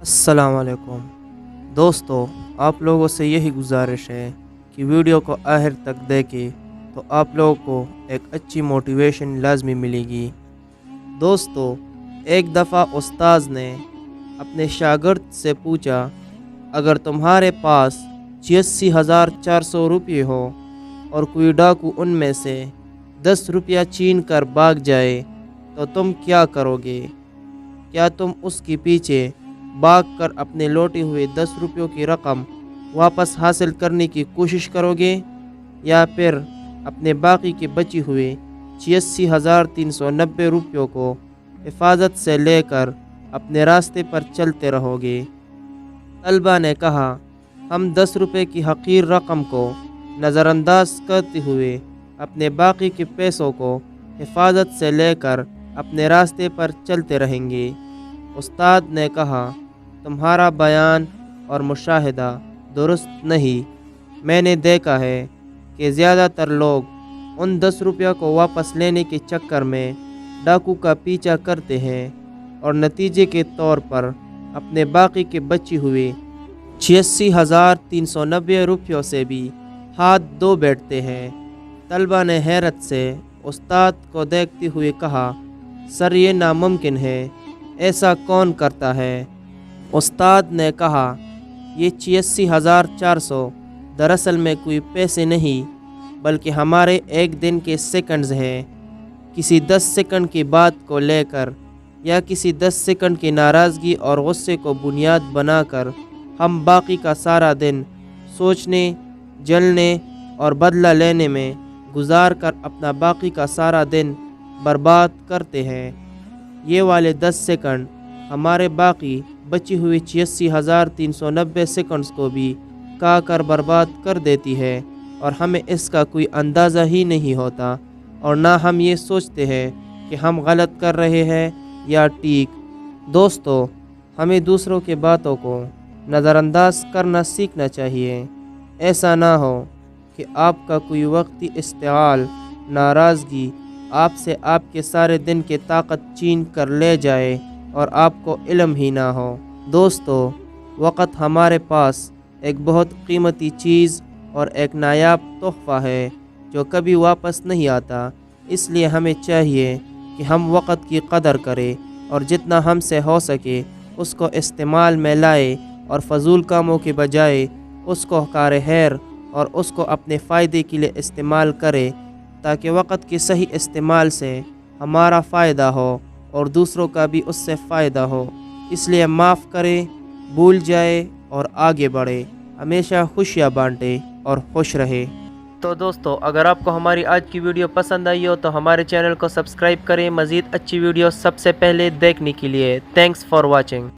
अस्सलाम वालेकुम दोस्तों, आप लोगों से यही गुजारिश है कि वीडियो को आखिर तक देखें तो आप लोगों को एक अच्छी मोटिवेशन लाजमी मिलेगी। दोस्तों, एक दफ़ा उस्ताद ने अपने शागिर्द से पूछा, अगर तुम्हारे पास 86,400 रुपये हो और कोई डाकू उनमें से 10 रुपया छीन कर भाग जाए तो तुम क्या करोगे? क्या तुम उसके पीछे भाग कर अपने लौटे हुए 10 रुपयों की रकम वापस हासिल करने की कोशिश करोगे, या फिर अपने बाकी के बची हुए 86,390 रुपयों को हिफाजत से लेकर अपने रास्ते पर चलते रहोगे? तलबा ने कहा, हम 10 रुपये की हकीर रकम को नज़रअंदाज करते हुए अपने बाकी के पैसों को हिफाजत से लेकर अपने रास्ते पर चलते रहेंगे। उस्ताद ने कहा, तुम्हारा बयान और मुशाहिदा दुरुस्त नहीं। मैंने देखा है कि ज़्यादातर लोग उन 10 रुपया को वापस लेने के चक्कर में डाकू का पीछा करते हैं और नतीजे के तौर पर अपने बाकी के बची हुए 86,390 रुपयों से भी हाथ धो बैठते हैं। तलबा ने हैरत से उस्ताद को देखते हुए कहा, सर ये नामुमकिन है, ऐसा कौन करता है? उस्ताद ने कहा, ये 86,400 दरअसल में कोई पैसे नहीं बल्कि हमारे एक दिन के सेकंड्स हैं। किसी 10 सेकंड की बात को लेकर या किसी 10 सेकंड की नाराज़गी और गुस्से को बुनियाद बनाकर हम बाकी का सारा दिन सोचने, जलने और बदला लेने में गुजार कर अपना बाकी का सारा दिन बर्बाद करते हैं। ये वाले 10 सेकंड हमारे बाकी बची हुई 86,390 सेकंड्स को भी का कर बर्बाद कर देती है और हमें इसका कोई अंदाज़ा ही नहीं होता, और ना हम ये सोचते हैं कि हम गलत कर रहे हैं या ठीक। दोस्तों, हमें दूसरों के बातों को नज़रअंदाज करना सीखना चाहिए। ऐसा ना हो कि आपका कोई वक्ती इस्तेमाल, नाराज़गी आपसे आपके सारे दिन की ताकत छीन कर ले जाए और आपको इल्म ही ना हो। दोस्तों, वक़्त हमारे पास एक बहुत कीमती चीज़ और एक नायाब तोहफ़ा है जो कभी वापस नहीं आता। इसलिए हमें चाहिए कि हम वक़्त की कदर करें और जितना हमसे हो सके उसको इस्तेमाल में लाए और फ़जूल कामों के बजाय उसको कार खैर और उसको अपने फ़ायदे के लिए इस्तेमाल करें, ताकि वक़्त के सही इस्तेमाल से हमारा फ़ायदा हो और दूसरों का भी उससे फ़ायदा हो। इसलिए माफ़ करें, भूल जाए और आगे बढ़े। हमेशा खुशियाँ बांटे और खुश रहे। तो दोस्तों, अगर आपको हमारी आज की वीडियो पसंद आई हो तो हमारे चैनल को सब्सक्राइब करें मज़ीद अच्छी वीडियो सबसे पहले देखने के लिए। Thanks for watching.